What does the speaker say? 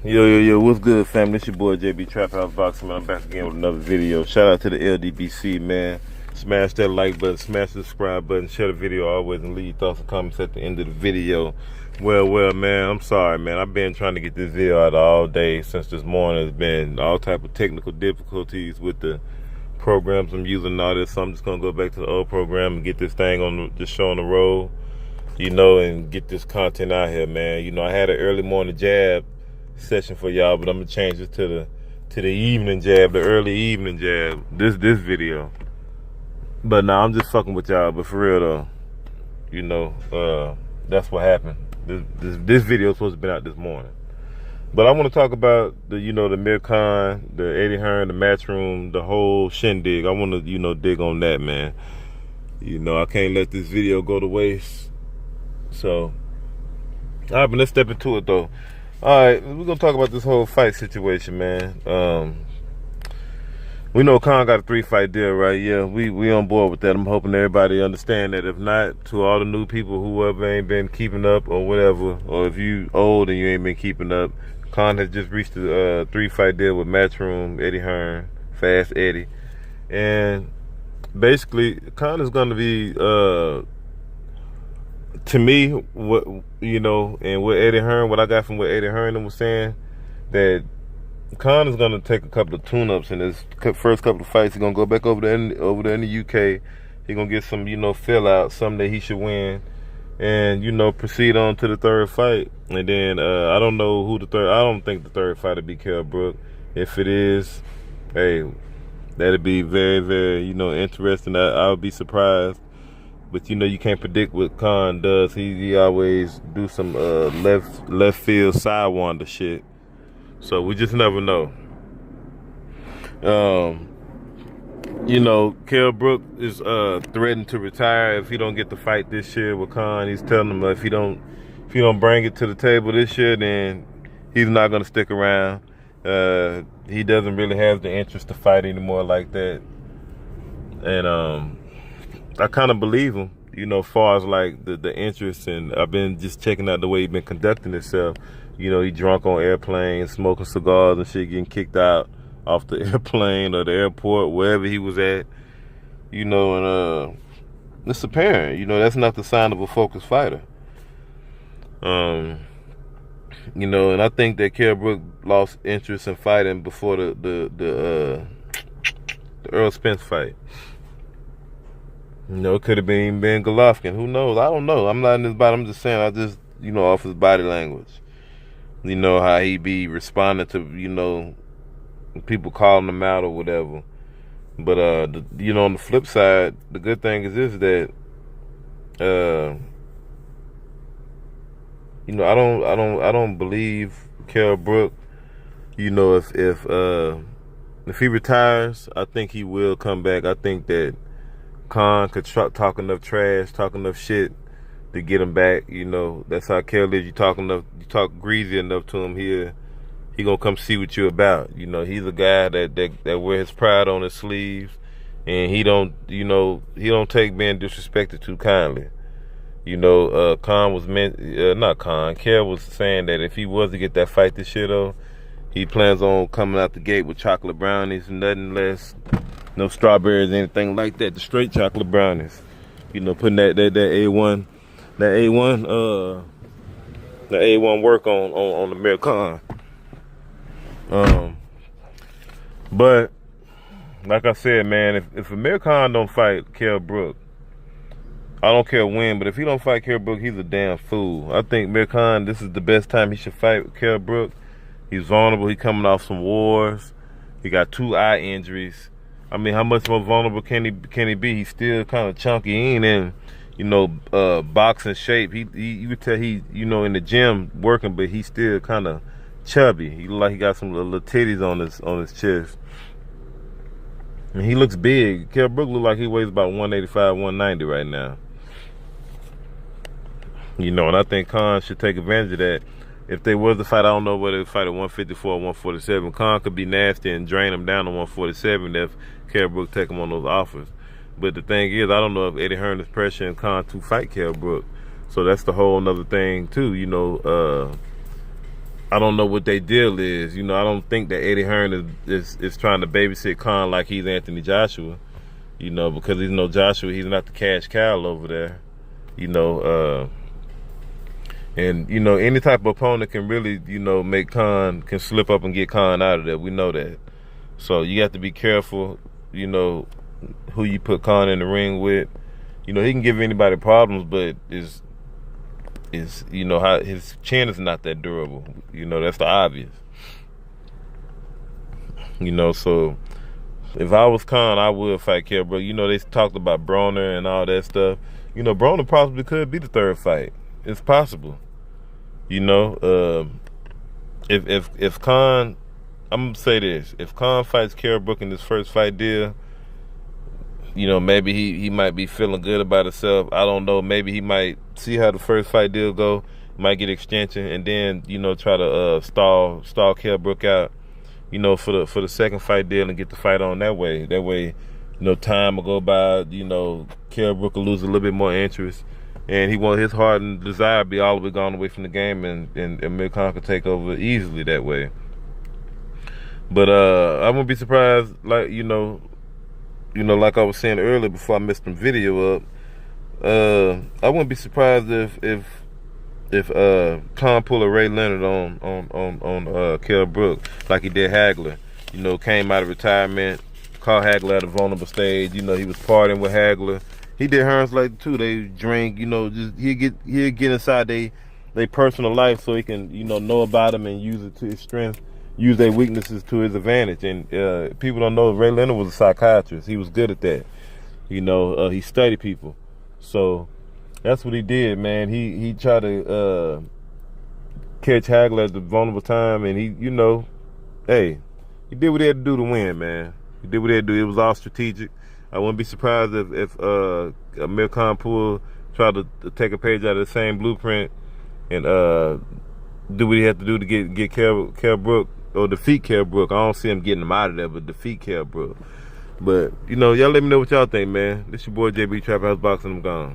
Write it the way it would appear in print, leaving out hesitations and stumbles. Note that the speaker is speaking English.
Yo, what's good, fam? This your boy JB Trap House Boxing, man. I'm back again with another video. Shout out to the LDBC, man. Smash that like button, smash the subscribe button, share the video always, and leave thoughts and comments at the end of the video. Well, man, I'm sorry, man. I've been trying to get this video out all day since this morning. It's been all type of technical difficulties with the programs I'm using and all this, so I'm just gonna go back to the old program and get this thing on the show on the road, and get this content out here, man. I had an early morning jab session for y'all, but I'm gonna change it to the evening jab, the early evening jab. This video. But nah, I'm just fucking with y'all. But for real though, that's what happened. This video is supposed to be out this morning. But I want to talk about the Amir Khan, the Eddie Hearn, the Matchroom, the whole shindig. I want to dig on that, man. I can't let this video go to waste. So, all right, but let's step into it though. All right, we're gonna talk about this whole fight situation, man. We know Khan got a 3-fight deal, right? Yeah, we on board with that. I'm hoping everybody understand that. If not, to all the new people, whoever ain't been keeping up or whatever, or if you old and you ain't been keeping up, Khan has just reached a 3-fight deal with Matchroom, Eddie Hearn, Fast Eddie, and basically Khan is gonna be to me, what and what Eddie Hearn, what I got from what Eddie Hearn was saying, that Khan is gonna take a couple of tune-ups in his first couple of fights. He's gonna go back over there in the UK. He's gonna get some, fill out, something that he should win, and proceed on to the third fight. And then I don't know who the third. I don't think the third fight will be Kell Brook. If it is, hey, that'd be very, very interesting. I would be surprised. But you can't predict what Khan does. He always do some left field sidewinder shit. So we just never know. Kell Brook is threatened to retire if he don't get the fight this year with Khan. He's telling him if he don't bring it to the table this year, then he's not gonna stick around. He doesn't really have the interest to fight anymore like that. And I kind of believe him, as far as like the interest, and I've been just checking out the way he's been conducting himself. He drunk on airplanes, smoking cigars and shit, getting kicked out off the airplane or the airport, wherever he was at, and it's apparent, that's not the sign of a focused fighter. And I think that Kell Brook lost interest in fighting before the Earl Spence fight. It could have been Golovkin. Who knows? I don't know. I'm not in his body. I'm just saying. I just, off his body language. How he be responding to, people calling him out or whatever. But, on the flip side, the good thing is this, that, I don't believe Kell Brook, if he retires, I think he will come back. I think that Khan could talk enough trash, talk enough shit to get him back. That's how Kell is. You talk greasy enough to him, he gonna come see what you about. He's a guy that wear his pride on his sleeves, and he don't take being disrespected too kindly. Kell was saying that if he was to get that fight this year though, he plans on coming out the gate with chocolate brownies, nothing less. No strawberries, anything like that. The straight chocolate brownies. Putting that A1, the A1 work on Amir Khan. But like I said, man, if Amir Khan don't fight Kell Brook, I don't care when, but if he don't fight Kell Brook, he's a damn fool. I think Amir Khan, this is the best time he should fight Kell Brook. He's vulnerable. He's coming off some wars. He got 2 eye injuries. I mean, how much more vulnerable can he be? He's still kind of chunky. He ain't in, boxing shape. You could tell he, in the gym working, but he's still kind of chubby. He look like he got some little titties on his chest. And he looks big. Kell Brook look like he weighs about 185, 190 right now. And I think Khan should take advantage of that. If they was to fight, I don't know whether they fight at 154 or 147. Khan could be nasty and drain him down to 147 if Kell Brook take him on those offers. But the thing is, I don't know if Eddie Hearn is pressuring Khan to fight Kell Brook. So that's the whole nother thing too. I don't know what their deal is. You know, I don't think that Eddie Hearn is trying to babysit Khan like he's Anthony Joshua. You know, because he's no Joshua, he's not the cash cow over there. You know, and you know, any type of opponent can really, you know, make Khan, can slip up and get Khan out of there. We know that. So you have to be careful, you know, who you put Khan in the ring with. You know, he can give anybody problems, but is you know, how his chin is not that durable. You know, that's the obvious. You know, so if I was Khan, I would fight Kell Brook. You know, they talked about Broner and all that stuff. You know, Broner possibly could be the third fight. It's possible. You know, if Khan, I'm gonna say this: if Khan fights Kell Brook in his first fight deal, you know, maybe he might be feeling good about himself. I don't know. Maybe he might see how the first fight deal go, might get extension, and then, you know, try to stall Kell Brook out, you know, for the second fight deal and get the fight on that way. That way, you know, time will go by. You know, Kell Brook will lose a little bit more interest, and he want his heart and desire be all the way gone away from the game, and Amir Khan could take over easily that way. But I wouldn't be surprised, like, you know, like I was saying earlier before I messed the video up, I wouldn't be surprised if Khan pull a Ray Leonard on Kell Brook like he did Hagler. You know, came out of retirement, caught Hagler at a vulnerable stage. You know, he was partying with Hagler. He did Hearns like too. They drink. You know, just he'll get inside they personal life so he can, you know about them and use it to his strength. Use their weaknesses to his advantage. And people don't know Ray Leonard was a psychiatrist. He was good at that. You know, he studied people. So that's what he did, man. He tried to catch Hagler at the vulnerable time, and he, you know, hey, he did what he had to do to win, man. He did what he had to do. It was all strategic. I wouldn't be surprised if Amir Khan tried to take a page out of the same blueprint and do what he had to do to get Kell Brook, or defeat Kell Brook. I don't see him getting him out of there, but defeat Kell Brook. But, you know, y'all let me know what y'all think, man. This your boy JB Trap House Boxing. I'm gone.